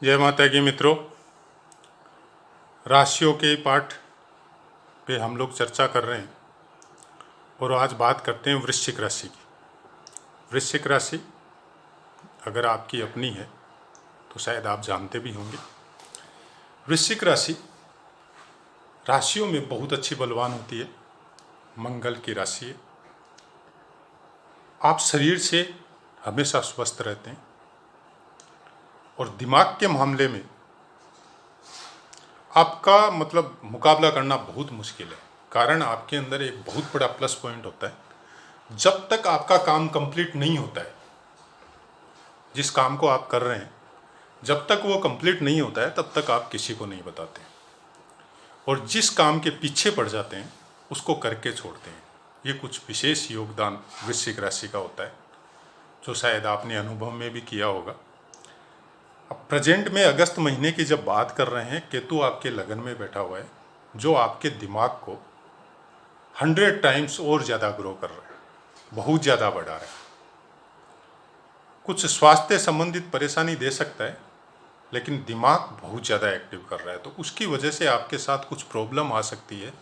जय माता की मित्रों, राशियों के पाठ पे हम लोग चर्चा कर रहे हैं और आज बात करते हैं वृश्चिक राशि की। वृश्चिक राशि अगर आपकी अपनी है तो शायद आप जानते भी होंगे। वृश्चिक राशि राशियों में बहुत अच्छी बलवान होती है, मंगल की राशि है। आप शरीर से हमेशा स्वस्थ रहते हैं और दिमाग के मामले में आपका मुकाबला करना बहुत मुश्किल है। कारण आपके अंदर एक बहुत बड़ा प्लस पॉइंट होता है। जब तक आपका काम कंप्लीट नहीं होता है, जिस काम को आप कर रहे हैं, जब तक वो कंप्लीट नहीं होता है तब तक आप किसी को नहीं बताते और जिस काम के पीछे पड़ जाते हैं उसको करके छोड़ते हैं। ये कुछ विशेष योगदान वृश्चिक राशि का होता है जो शायद आपने अनुभव में भी किया होगा। अब प्रेजेंट में अगस्त महीने की जब बात कर रहे हैं, केतु आपके लगन में बैठा हुआ है जो आपके दिमाग को 100 टाइम्स और ज़्यादा ग्रो कर रहा है, बहुत ज़्यादा बढ़ा रहा है। कुछ स्वास्थ्य संबंधित परेशानी दे सकता है लेकिन दिमाग बहुत ज़्यादा एक्टिव कर रहा है, तो उसकी वजह से आपके साथ कुछ प्रॉब्लम आ सकती है।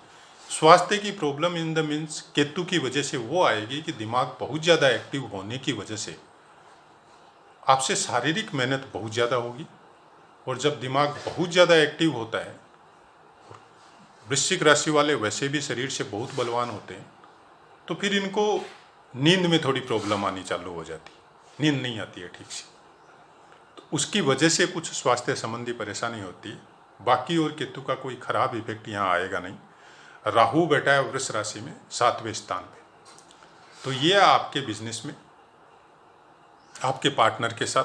स्वास्थ्य की problem in the means Ketu की वजह से वो आएगी कि दिमाग बहुत ज़्यादा एक्टिव होने की वजह से आपसे शारीरिक मेहनत बहुत ज़्यादा होगी। और जब दिमाग बहुत ज़्यादा एक्टिव होता है, वृश्चिक राशि वाले वैसे भी शरीर से बहुत बलवान होते हैं, तो फिर इनको नींद में थोड़ी प्रॉब्लम आनी चालू हो जाती है, नींद नहीं आती है ठीक से, तो उसकी वजह से कुछ स्वास्थ्य संबंधी परेशानी होती है। बाकी और केतु का कोई खराब इफेक्ट यहाँ आएगा नहीं। राहु बैठा है वृष राशि में 7वें स्थान पे, तो ये आपके बिजनेस में आपके पार्टनर के साथ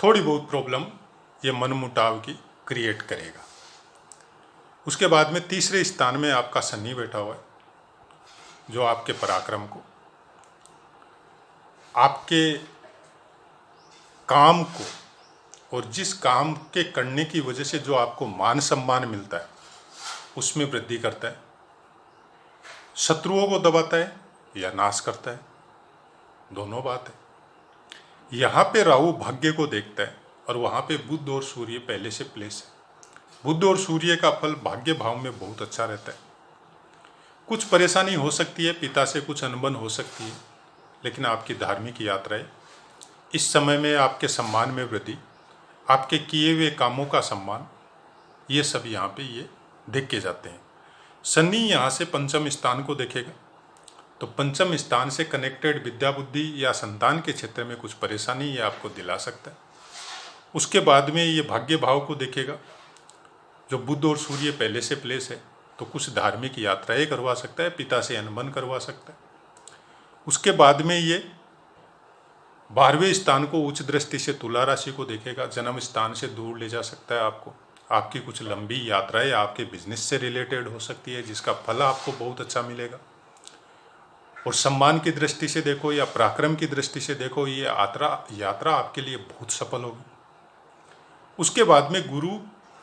थोड़ी बहुत प्रॉब्लम, ये मनमुटाव की क्रिएट करेगा। उसके बाद में 3रे स्थान में आपका शनि बैठा हुआ है जो आपके पराक्रम को, आपके काम को और जिस काम के करने की वजह से जो आपको मान सम्मान मिलता है उसमें वृद्धि करता है। शत्रुओं को दबाता है या नाश करता है, दोनों बात है। यहाँ पे राहु भाग्य को देखता है और वहाँ पे बुध और सूर्य पहले से प्लेस है। बुध और सूर्य का फल भाग्य भाव में बहुत अच्छा रहता है। कुछ परेशानी हो सकती है, पिता से कुछ अनबन हो सकती है, लेकिन आपकी धार्मिक यात्राएं इस समय में आपके सम्मान में वृद्धि, आपके किए हुए कामों का सम्मान, ये सब यहाँ पे ये देख के जाते हैं। शनि यहाँ से 5म स्थान को देखेगा, तो 5म स्थान से कनेक्टेड विद्या बुद्धि या संतान के क्षेत्र में कुछ परेशानी ये आपको दिला सकता है। उसके बाद में ये भाग्य भाव को देखेगा जो बुध और सूर्य पहले से प्लेस है, तो कुछ धार्मिक यात्राएं करवा सकता है, पिता से अनबन करवा सकता है। उसके बाद में ये 12वें स्थान को उच्च दृष्टि से तुला राशि को देखेगा, जन्म स्थान से दूर ले जा सकता है आपको। आपकी कुछ लंबी यात्राएं आपके बिजनेस से रिलेटेड हो सकती है जिसका फल आपको बहुत अच्छा मिलेगा। और सम्मान की दृष्टि से देखो या पराक्रम की दृष्टि से देखो, ये यात्रा आपके लिए बहुत सफल होगी। उसके बाद में गुरु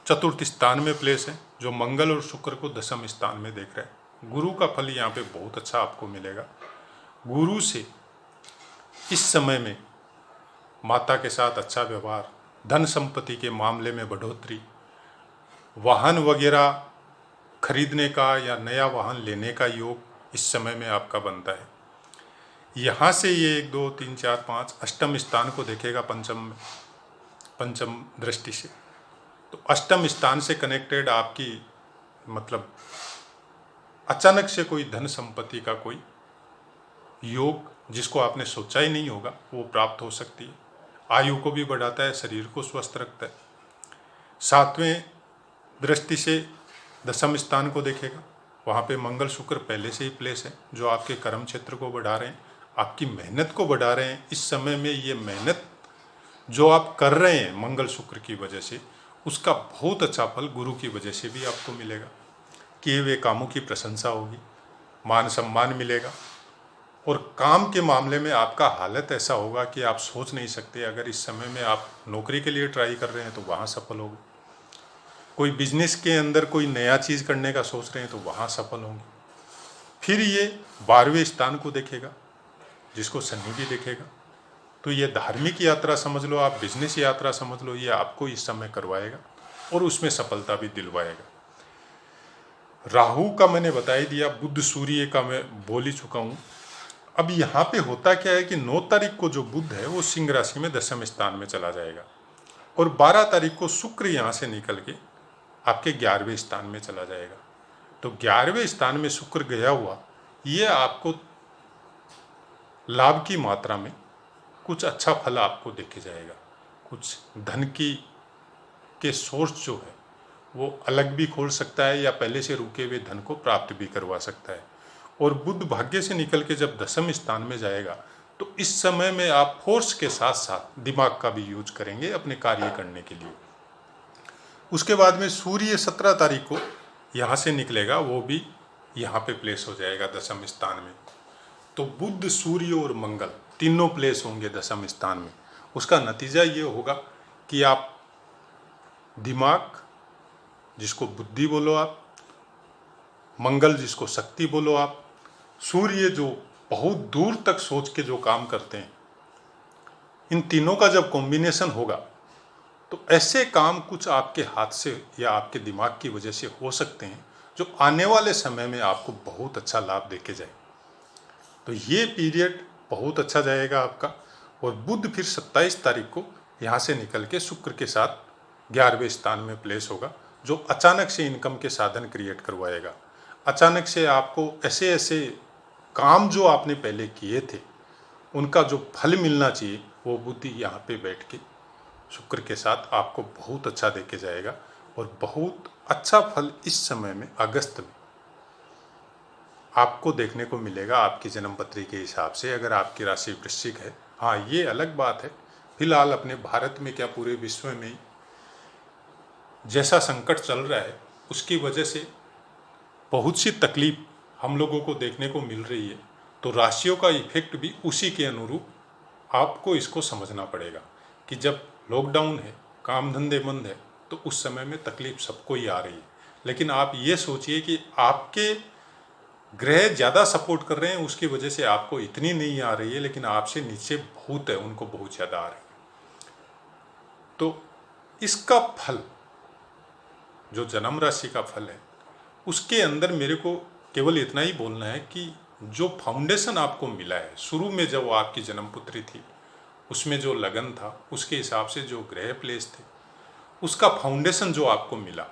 4th स्थान में प्लेस है जो मंगल और शुक्र को 10म स्थान में देख रहा है। गुरु का फल यहाँ पे बहुत अच्छा आपको मिलेगा। गुरु से इस समय में माता के साथ अच्छा व्यवहार, धन संपत्ति के मामले में बढ़ोतरी, वाहन वगैरह खरीदने का या नया वाहन लेने का योग इस समय में आपका बनता है। यहाँ से ये 1 2 3 4 5 8म स्थान को देखेगा पंचम दृष्टि से, तो 8म स्थान से कनेक्टेड आपकी अचानक से कोई धन संपत्ति का कोई योग जिसको आपने सोचा ही नहीं होगा वो प्राप्त हो सकती है। आयु को भी बढ़ाता है, शरीर को स्वस्थ रखता है। 7वें दृष्टि से 10म स्थान को देखेगा, वहाँ पे मंगल शुक्र पहले से ही प्लेस है जो आपके कर्म क्षेत्र को बढ़ा रहे हैं, आपकी मेहनत को बढ़ा रहे हैं। इस समय में ये मेहनत जो आप कर रहे हैं मंगल शुक्र की वजह से, उसका बहुत अच्छा फल गुरु की वजह से भी आपको मिलेगा। किए हुए कामों की प्रशंसा होगी, मान सम्मान मिलेगा और काम के मामले में आपका हालत ऐसा होगा कि आप सोच नहीं सकते। अगर इस समय में आप नौकरी के लिए ट्राई कर रहे हैं तो वहाँ सफल होगे, कोई बिजनेस के अंदर कोई नया चीज़ करने का सोच रहे हैं तो वहाँ सफल होंगे। फिर ये 12वें स्थान को देखेगा जिसको शनि भी देखेगा, तो ये धार्मिक यात्रा समझ लो, आप बिजनेस यात्रा समझ लो, ये आपको इस समय करवाएगा और उसमें सफलता भी दिलवाएगा। राहु का मैंने बता ही दिया, बुध सूर्य का मैं बोल ही चुका हूँ। अब यहाँ पे होता क्या है कि 9 तारीख को जो बुध है वो सिंह राशि में 10वें स्थान में चला जाएगा और 12 तारीख को शुक्र यहाँ से निकल के आपके 11वें स्थान में चला जाएगा। तो 11वें स्थान में शुक्र गया हुआ, ये आपको लाभ की मात्रा में कुछ अच्छा फल आपको देखे जाएगा। कुछ धन की के सोर्स जो है वो अलग भी खोल सकता है या पहले से रुके हुए धन को प्राप्त भी करवा सकता है। और बुध भाग्य से निकल के जब 10वें स्थान में जाएगा तो इस समय में आप फोर्स के साथ साथ दिमाग का भी यूज करेंगे अपने कार्य करने के लिए। उसके बाद में सूर्य 17 तारीख को यहाँ से निकलेगा, वो भी यहाँ पे प्लेस हो जाएगा 10वें स्थान में। तो बुध सूर्य और मंगल तीनों प्लेस होंगे 10वें स्थान में। उसका नतीजा ये होगा कि आप दिमाग, जिसको बुद्धि बोलो आप, मंगल जिसको शक्ति बोलो आप, सूर्य जो बहुत दूर तक सोच के जो काम करते हैं, इन तीनों का जब कॉम्बिनेशन होगा तो ऐसे काम कुछ आपके हाथ से या आपके दिमाग की वजह से हो सकते हैं जो आने वाले समय में आपको बहुत अच्छा लाभ देके जाए। तो ये पीरियड बहुत अच्छा जाएगा आपका। और बुध फिर 27 तारीख को यहाँ से निकल के शुक्र के साथ 11वें स्थान में प्लेस होगा, जो अचानक से इनकम के साधन क्रिएट करवाएगा। अचानक से आपको ऐसे ऐसे काम जो आपने पहले किए थे उनका जो फल मिलना चाहिए वो बुद्धि यहाँ पे बैठ के शुक्र के साथ आपको बहुत अच्छा देके जाएगा। और बहुत अच्छा फल इस समय में अगस्त में आपको देखने को मिलेगा आपकी जन्म पत्री के हिसाब से, अगर आपकी राशि वृश्चिक है। हाँ, ये अलग बात है, फिलहाल अपने भारत में क्या पूरे विश्व में जैसा संकट चल रहा है उसकी वजह से बहुत सी तकलीफ हम लोगों को देखने को मिल रही है। तो राशियों का इफेक्ट भी उसी के अनुरूप आपको इसको समझना पड़ेगा कि जब लॉकडाउन है, काम धंधे बंद है, तो उस समय में तकलीफ सबको ही आ रही है। लेकिन आप ये सोचिए कि आपके ग्रह ज़्यादा सपोर्ट कर रहे हैं, उसकी वजह से आपको इतनी नहीं आ रही है, लेकिन आपसे नीचे बहुत है, उनको बहुत ज़्यादा आ रही है। तो इसका फल, जो जन्म राशि का फल है, उसके अंदर मेरे को केवल इतना ही बोलना है कि जो फाउंडेशन आपको मिला है शुरू में जब आपकी जन्मपुत्री थी, उसमें जो लगन था, उसके हिसाब से जो ग्रह प्लेस थे, उसका फाउंडेशन जो आपको मिला,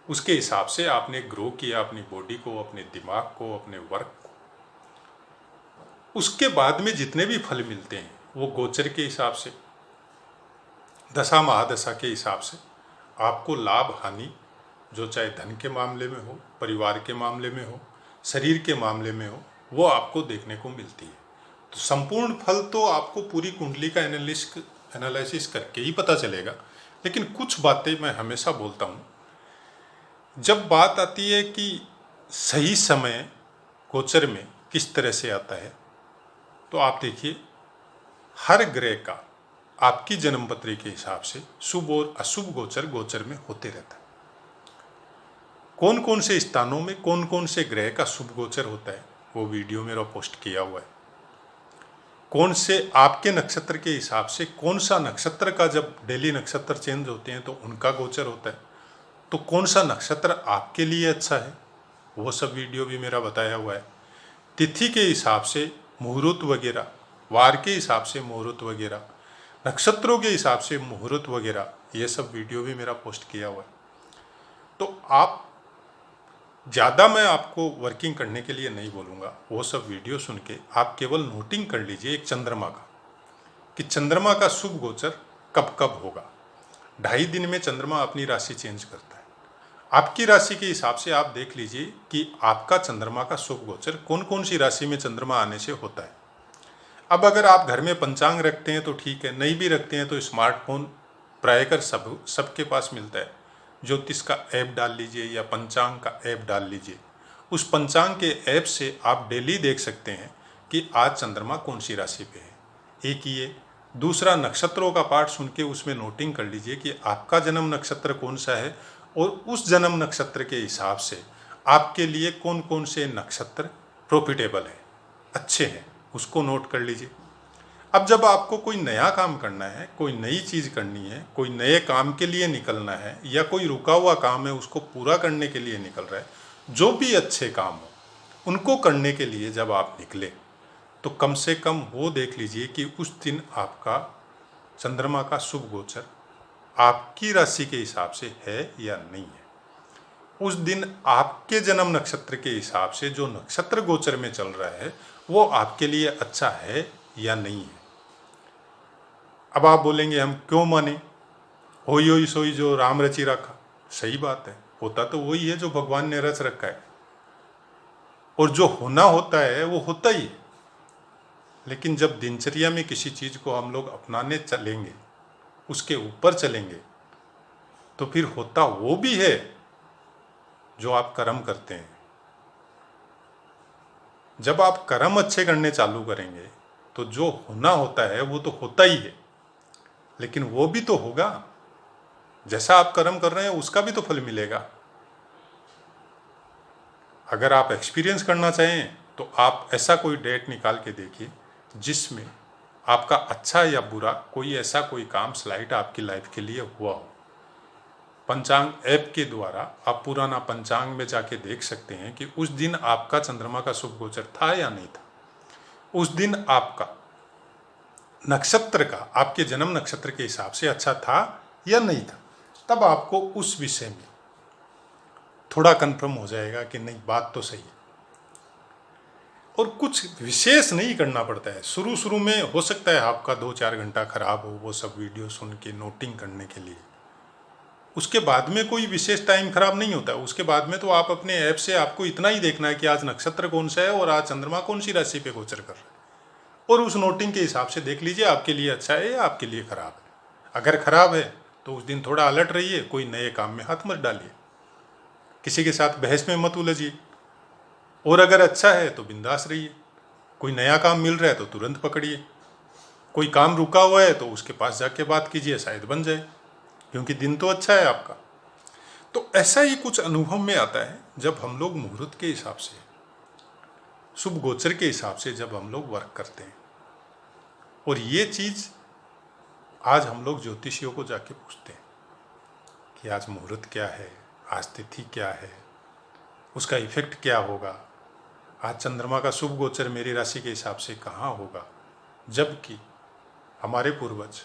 उसके हिसाब से आपने ग्रो किया अपनी बॉडी को, अपने दिमाग को, अपने वर्क को। उसके बाद में जितने भी फल मिलते हैं वो गोचर के हिसाब से, दशा महादशा के हिसाब से आपको लाभ हानि, जो चाहे धन के मामले में हो, परिवार के मामले में हो, शरीर के मामले में हो, वो आपको देखने को मिलती है। तो संपूर्ण फल तो आपको पूरी कुंडली का एनालिसिस करके ही पता चलेगा। लेकिन कुछ बातें मैं हमेशा बोलता हूँ, जब बात आती है कि सही समय गोचर में किस तरह से आता है, तो आप देखिए हर ग्रह का आपकी जन्मपत्री के हिसाब से शुभ और अशुभ गोचर गोचर में होते रहता है। कौन कौन से स्थानों में कौन कौन से ग्रह का शुभ गोचर होता है वो वीडियो मेरा पोस्ट किया हुआ है। कौन से आपके नक्षत्र के हिसाब से कौन सा नक्षत्र का जब डेली नक्षत्र चेंज होते हैं तो उनका गोचर होता है, तो कौन सा नक्षत्र आपके लिए अच्छा है वो सब वीडियो भी मेरा बताया हुआ है। तिथि के हिसाब से मुहूर्त वगैरह, वार के हिसाब से मुहूर्त वगैरह, नक्षत्रों के हिसाब से मुहूर्त वगैरह, ये सब वीडियो भी मेरा पोस्ट किया हुआ है। तो आप ज़्यादा मैं आपको वर्किंग करने के लिए नहीं बोलूँगा, वो सब वीडियो सुन के आप केवल नोटिंग कर लीजिए एक चंद्रमा का, कि चंद्रमा का शुभ गोचर कब कब होगा। 2.5 दिन में चंद्रमा अपनी राशि चेंज करता है। आपकी राशि के हिसाब से आप देख लीजिए कि आपका चंद्रमा का शुभ गोचर कौन कौन सी राशि में चंद्रमा आने से होता है। अब अगर आप घर में पंचांग रखते हैं तो ठीक है, नहीं भी रखते हैं तो स्मार्टफोन प्रायकर सबके पास मिलता है। ज्योतिष का ऐप डाल लीजिए या पंचांग का ऐप डाल लीजिए। उस पंचांग के ऐप से आप डेली देख सकते हैं कि आज चंद्रमा कौन सी राशि पे है। एक ये, दूसरा नक्षत्रों का पाठ सुन के उसमें नोटिंग कर लीजिए कि आपका जन्म नक्षत्र कौन सा है और उस जन्म नक्षत्र के हिसाब से आपके लिए कौन कौन से नक्षत्र प्रॉफिटेबल है, अच्छे हैं, उसको नोट कर लीजिए। अब जब आपको कोई नया काम करना है, कोई नई चीज़ करनी है, कोई नए काम के लिए निकलना है, या कोई रुका हुआ काम है उसको पूरा करने के लिए निकल रहा है, जो भी अच्छे काम हो उनको करने के लिए जब आप निकले, तो कम से कम वो देख लीजिए कि उस दिन आपका चंद्रमा का शुभ गोचर आपकी राशि के हिसाब से है या नहीं है। उस दिन आपके जन्म नक्षत्र के हिसाब से जो नक्षत्र गोचर में चल रहा है वो आपके लिए अच्छा है या नहीं है। अब आप बोलेंगे हम क्यों माने, होई होई सोई जो राम रची रखा। सही बात है, होता तो वही है जो भगवान ने रच रखा है, और जो होना होता है वो होता ही है। लेकिन जब दिनचर्या में किसी चीज़ को हम लोग अपनाने चलेंगे, उसके ऊपर चलेंगे, तो फिर होता वो भी है जो आप कर्म करते हैं। जब आप कर्म अच्छे करने चालू करेंगे तो जो होना होता है वो तो होता ही है, लेकिन वो भी तो होगा। जैसा आप कर्म कर रहे हैं उसका भी तो फल मिलेगा। अगर आप एक्सपीरियंस करना चाहें तो आप ऐसा कोई डेट निकाल के देखिए जिसमें आपका अच्छा या बुरा कोई ऐसा कोई काम स्लाइड आपकी लाइफ के लिए हुआ हो। पंचांग ऐप के द्वारा आप पुराना पंचांग में जाके देख सकते हैं कि उस दिन आपका चंद्रमा का शुभ गोचर था या नहीं था। उस दिन आपका नक्षत्र का आपके जन्म नक्षत्र के हिसाब से अच्छा था या नहीं था। तब आपको उस विषय में थोड़ा कंफर्म हो जाएगा कि नहीं, बात तो सही है। और कुछ विशेष नहीं करना पड़ता है। शुरू शुरू में हो सकता है आपका 2-4 घंटा खराब हो वो सब वीडियो सुन के नोटिंग करने के लिए। उसके बाद में कोई विशेष टाइम खराब नहीं होता है। उसके बाद में तो आप अपने ऐप से आपको इतना ही देखना है कि आज नक्षत्र कौन सा है और आज चंद्रमा कौन सी राशि पे गोचर कर रहा है, और उस नोटिंग के हिसाब से देख लीजिए आपके लिए अच्छा है या आपके लिए खराब है। अगर खराब है तो उस दिन थोड़ा अलर्ट रहिए, कोई नए काम में हाथ मत डालिए, किसी के साथ बहस में मत उलझिए। और अगर अच्छा है तो बिंदास रहिए। कोई नया काम मिल रहा है तो तुरंत पकड़िए। कोई काम रुका हुआ है तो उसके पास जाके बात कीजिए, शायद बन जाए, क्योंकि दिन तो अच्छा है आपका। तो ऐसा ही कुछ अनुभव में आता है जब हम लोग मुहूर्त के हिसाब से, शुभ गोचर के हिसाब से जब हम लोग वर्क करते हैं। और ये चीज़ आज हम लोग ज्योतिषियों को जाके पूछते हैं कि आज मुहूर्त क्या है, आज तिथि क्या है, उसका इफेक्ट क्या होगा, आज चंद्रमा का शुभ गोचर मेरी राशि के हिसाब से कहाँ होगा। जबकि हमारे पूर्वज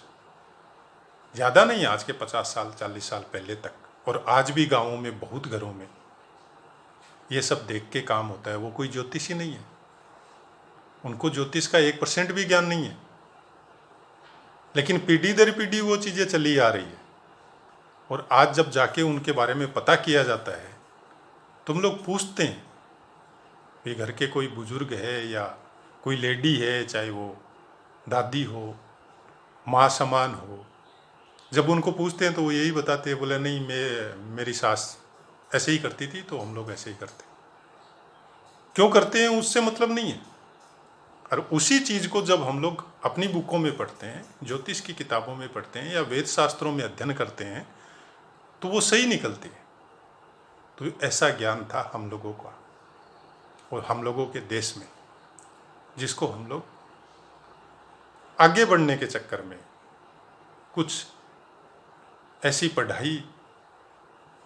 ज़्यादा नहीं, आज के 50 साल 40 साल पहले तक, और आज भी गाँवों में बहुत घरों में ये सब देख के काम होता है। वो कोई ज्योतिषी नहीं है, उनको ज्योतिष का 1% भी ज्ञान नहीं है, लेकिन पीढ़ी दर पीढ़ी वो चीज़ें चली आ रही है। और आज जब जाके उनके बारे में पता किया जाता है, तुम लोग पूछते हैं कि घर के कोई बुजुर्ग है या कोई लेडी है, चाहे वो दादी हो, माँ समान हो, जब उनको पूछते हैं तो वो यही बताते हैं, बोले नहीं मेरी सास ऐसे ही करती थी तो हम लोग ऐसे ही करते। क्यों करते हैं उससे मतलब नहीं है। और उसी चीज़ को जब हम लोग अपनी बुकों में पढ़ते हैं, ज्योतिष की किताबों में पढ़ते हैं या वेद शास्त्रों में अध्ययन करते हैं, तो वो सही निकलती है। तो ऐसा ज्ञान था हम लोगों का और हम लोगों के देश में, जिसको हम लोग आगे बढ़ने के चक्कर में कुछ ऐसी पढ़ाई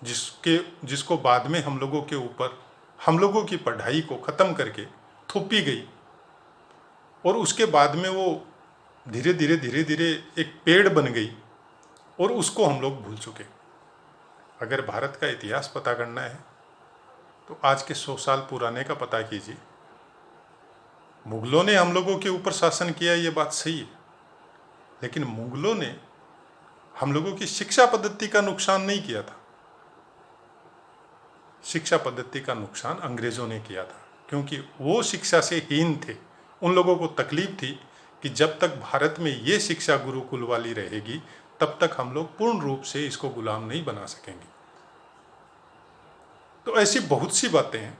जिसको बाद में हम लोगों के ऊपर, हम लोगों की पढ़ाई को ख़त्म करके थोपी गई, और उसके बाद में वो धीरे धीरे एक पेड़ बन गई और उसको हम लोग भूल चुके। अगर भारत का इतिहास पता करना है तो आज के 100 साल पुराने का पता कीजिए। मुगलों ने हम लोगों के ऊपर शासन किया, ये बात सही है, लेकिन मुगलों ने हम लोगों की शिक्षा पद्धति का नुकसान नहीं किया था। शिक्षा पद्धति का नुकसान अंग्रेज़ों ने किया था, क्योंकि वो शिक्षा से हीन थे। उन लोगों को तकलीफ थी कि जब तक भारत में ये शिक्षा गुरुकुल वाली रहेगी तब तक हम लोग पूर्ण रूप से इसको गुलाम नहीं बना सकेंगे। तो ऐसी बहुत सी बातें हैं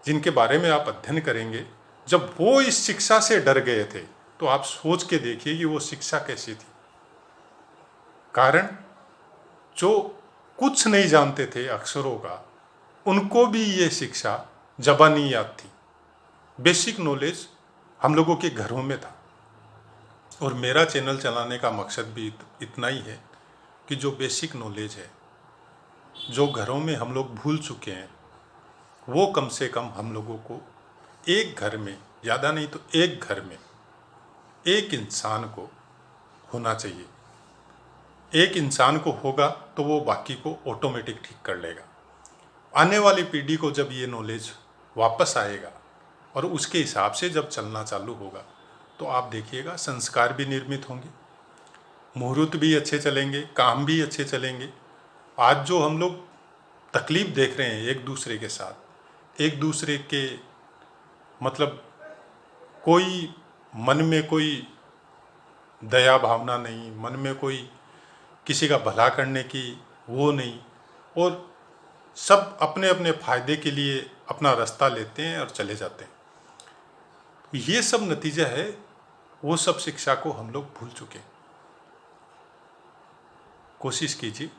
जिनके बारे में आप अध्ययन करेंगे। जब वो इस शिक्षा से डर गए थे तो आप सोच के देखिए कि वो शिक्षा कैसी थी। कारण जो कुछ नहीं जानते थे अक्षरों का, उनको भी ये शिक्षा ज़बानी याद थी। बेसिक नॉलेज हम लोगों के घरों में था। और मेरा चैनल चलाने का मकसद भी इतना ही है कि जो बेसिक नॉलेज है, जो घरों में हम लोग भूल चुके हैं, वो कम से कम हम लोगों को एक घर में, ज़्यादा नहीं तो एक घर में एक इंसान को होना चाहिए। एक इंसान को होगा तो वो बाकी को ऑटोमेटिक ठीक कर लेगा। आने वाली पीढ़ी को जब ये नॉलेज वापस आएगा और उसके हिसाब से जब चलना चालू होगा, तो आप देखिएगा संस्कार भी निर्मित होंगे, मुहूर्त भी अच्छे चलेंगे, काम भी अच्छे चलेंगे। आज जो हम लोग तकलीफ देख रहे हैं एक दूसरे के साथ, एक दूसरे के मतलब कोई मन में कोई दया भावना नहीं, मन में कोई किसी का भला करने की वो नहीं, और सब अपने अपने फायदे के लिए अपना रास्ता लेते हैं और चले जाते हैं। ये सब नतीजा है, वो सब शिक्षा को हम लोग भूल चुके हैं। कोशिश कीजिए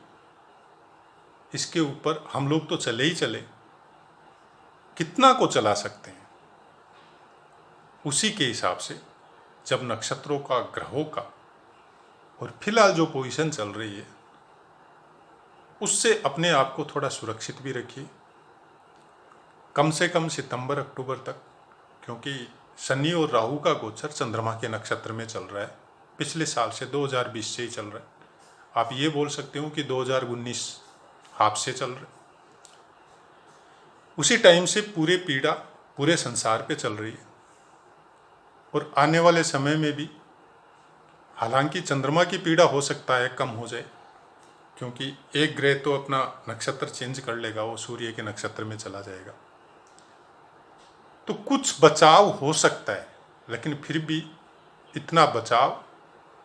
इसके ऊपर, हम लोग तो चले ही चले, कितना को चला सकते हैं उसी के हिसाब से, जब नक्षत्रों का, ग्रहों का और फिलहाल जो पोजीशन चल रही है उससे अपने आप को थोड़ा सुरक्षित भी रखिए, कम से कम सितंबर अक्टूबर तक, क्योंकि शनि और राहु का गोचर चंद्रमा के नक्षत्र में चल रहा है। पिछले साल से 2020 से ही चल रहा है। आप ये बोल सकते हो कि 2019 हाफ से चल रहा है। उसी टाइम से पूरे पीड़ा पूरे संसार पे चल रही है। और आने वाले समय में भी हालांकि चंद्रमा की पीड़ा हो सकता है कम हो जाए, क्योंकि एक ग्रह तो अपना नक्षत्र चेंज कर लेगा, वो सूर्य के नक्षत्र में चला जाएगा, तो कुछ बचाव हो सकता है, लेकिन फिर भी इतना बचाव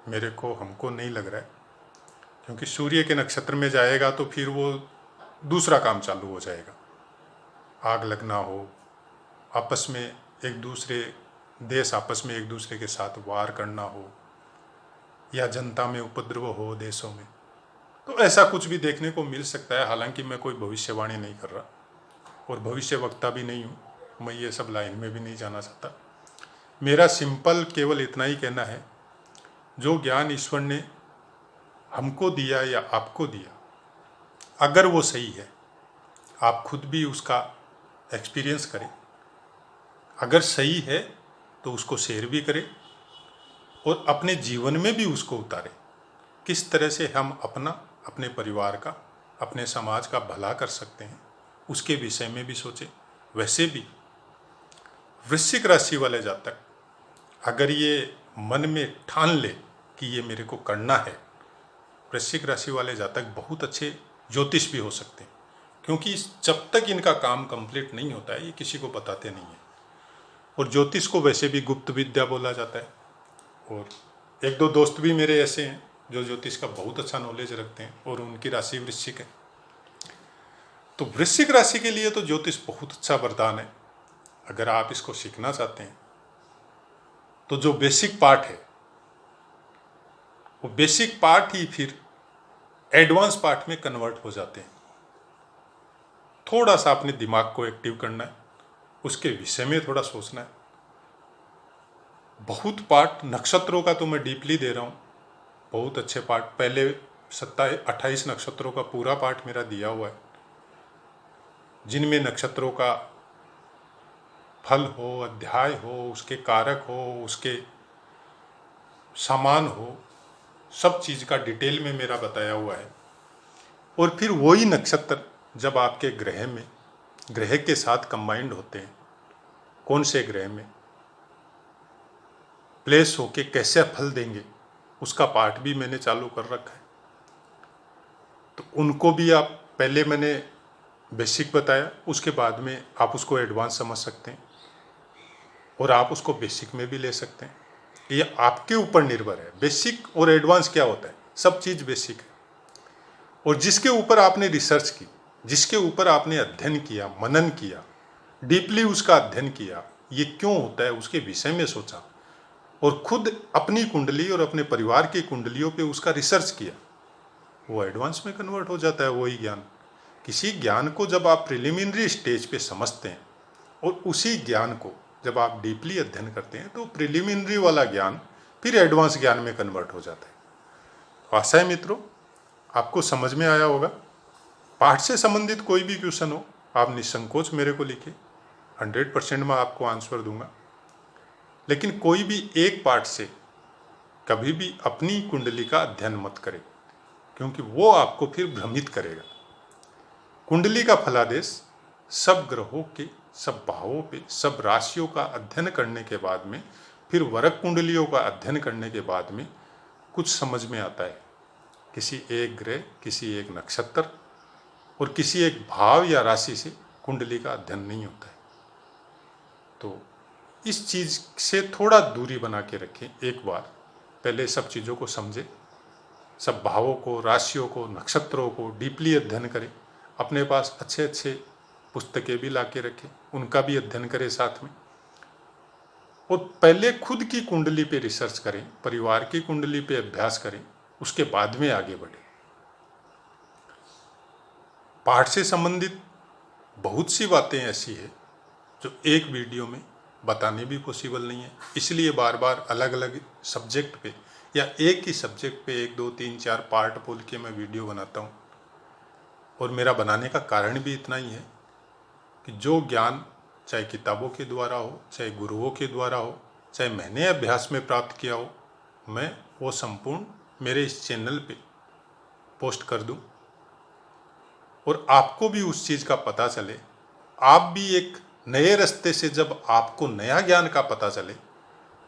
मेरे को, हमको नहीं लग रहा है, क्योंकि सूर्य के नक्षत्र में जाएगा तो फिर वो दूसरा काम चालू हो जाएगा। आग लगना हो, आपस में एक दूसरे देश आपस में एक दूसरे के साथ वार करना हो, या जनता में उपद्रव हो देशों में, तो ऐसा कुछ भी देखने को मिल सकता है। हालांकि मैं कोई भविष्यवाणी नहीं कर रहा और भविष्य वक्ता भी नहीं हूँ, मैं ये सब लाइन में भी नहीं जाना चाहता। मेरा सिंपल केवल इतना ही कहना है, जो ज्ञान ईश्वर ने हमको दिया या आपको दिया, अगर वो सही है, आप खुद भी उसका एक्सपीरियंस करें। अगर सही है तो उसको शेयर भी करें और अपने जीवन में भी उसको उतारें। किस तरह से हम अपना, अपने परिवार का, अपने समाज का भला कर सकते हैं, उसके विषय में भी सोचें। वैसे भी वृश्चिक राशि वाले जातक अगर ये मन में ठान ले कि ये मेरे को करना है, वृश्चिक राशि वाले जातक बहुत अच्छे ज्योतिष भी हो सकते हैं, क्योंकि जब तक इनका काम कंप्लीट नहीं होता है ये किसी को बताते नहीं है। और ज्योतिष को वैसे भी गुप्त विद्या बोला जाता है। और एक दो दोस्त भी मेरे ऐसे हैं जो ज्योतिष का बहुत अच्छा नॉलेज रखते हैं और उनकी राशि वृश्चिक है। तो वृश्चिक राशि के लिए तो ज्योतिष बहुत अच्छा वरदान है। अगर आप इसको सीखना चाहते हैं तो जो बेसिक पार्ट है, वो बेसिक पार्ट ही फिर एडवांस पार्ट में कन्वर्ट हो जाते हैं। थोड़ा सा अपने दिमाग को एक्टिव करना है, उसके विषय में थोड़ा सोचना है। बहुत पार्ट नक्षत्रों का तो मैं डीपली दे रहा हूँ, बहुत अच्छे पार्ट, पहले 28 नक्षत्रों का पूरा पार्ट मेरा दिया हुआ है, जिनमें नक्षत्रों का फल हो, अध्याय हो, उसके कारक हो, उसके सामान हो, सब चीज़ का डिटेल में मेरा बताया हुआ है। और फिर वही नक्षत्र जब आपके ग्रह में, ग्रह के साथ कंबाइंड होते हैं, कौन से ग्रह में प्लेस होके कैसे फल देंगे, उसका पार्ट भी मैंने चालू कर रखा है। तो उनको भी आप, पहले मैंने बेसिक बताया, उसके बाद में आप उसको एडवांस समझ सकते हैं और आप उसको बेसिक में भी ले सकते हैं। ये आपके ऊपर निर्भर है। बेसिक और एडवांस क्या होता है, सब चीज़ बेसिक है। और जिसके ऊपर आपने रिसर्च की, जिसके ऊपर आपने अध्ययन किया, मनन किया, डीपली उसका अध्ययन किया, ये क्यों होता है उसके विषय में सोचा और खुद अपनी कुंडली और अपने परिवार की कुंडलियों पे उसका रिसर्च किया, वो एडवांस में कन्वर्ट हो जाता है वही ज्ञान। किसी ज्ञान को जब आप प्रिलिमिनरी स्टेज पे समझते हैं और उसी ज्ञान को जब आप डीपली अध्ययन करते हैं, तो प्रिलिमिनरी वाला ज्ञान फिर एडवांस ज्ञान में कन्वर्ट हो जाता है। तो आशा है मित्रों आपको समझ में आया होगा। पाठ से संबंधित कोई भी क्वेश्चन हो आप निसंकोच मेरे को लिखें, 100% मैं आपको आंसर दूंगा। लेकिन कोई भी एक पाठ से कभी भी अपनी कुंडली का अध्ययन मत करें, क्योंकि वो आपको फिर भ्रमित करेगा। कुंडली का फलादेश सब ग्रहों के, सब भावों पे, सब राशियों का अध्ययन करने के बाद में, फिर वर्ग कुंडलियों का अध्ययन करने के बाद में कुछ समझ में आता है। किसी एक ग्रह, किसी एक नक्षत्र और किसी एक भाव या राशि से कुंडली का अध्ययन नहीं होता है। तो इस चीज़ से थोड़ा दूरी बना के रखें। एक बार पहले सब चीज़ों को समझें, सब भावों को, राशियों को, नक्षत्रों को डीपली अध्ययन करें। अपने पास अच्छे अच्छे पुस्तकें भी ला के रखें, उनका भी अध्ययन करें साथ में। और पहले खुद की कुंडली पे रिसर्च करें, परिवार की कुंडली पे अभ्यास करें, उसके बाद में आगे बढ़ें। पाठ से संबंधित बहुत सी बातें ऐसी है जो एक वीडियो में बताने भी पॉसिबल नहीं है, इसलिए बार बार अलग अलग सब्जेक्ट पे या एक ही सब्जेक्ट पे 1, 2, 3, 4 पार्ट बोल के मैं वीडियो बनाता हूँ। और मेरा बनाने का कारण भी इतना ही है कि जो ज्ञान चाहे किताबों के द्वारा हो, चाहे गुरुओं के द्वारा हो, चाहे मैंने अभ्यास में प्राप्त किया हो, मैं वो संपूर्ण मेरे इस चैनल पे पोस्ट कर दूं और आपको भी उस चीज़ का पता चले। आप भी एक नए रास्ते से, जब आपको नया ज्ञान का पता चले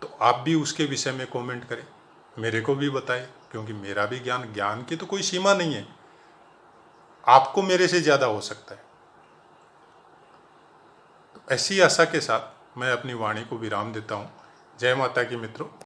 तो आप भी उसके विषय में कमेंट करें, मेरे को भी बताएं, क्योंकि मेरा भी ज्ञान की तो कोई सीमा नहीं है, आपको मेरे से ज़्यादा हो सकता है। तो ऐसी आशा के साथ मैं अपनी वाणी को विराम देता हूँ। जय माता की मित्रों।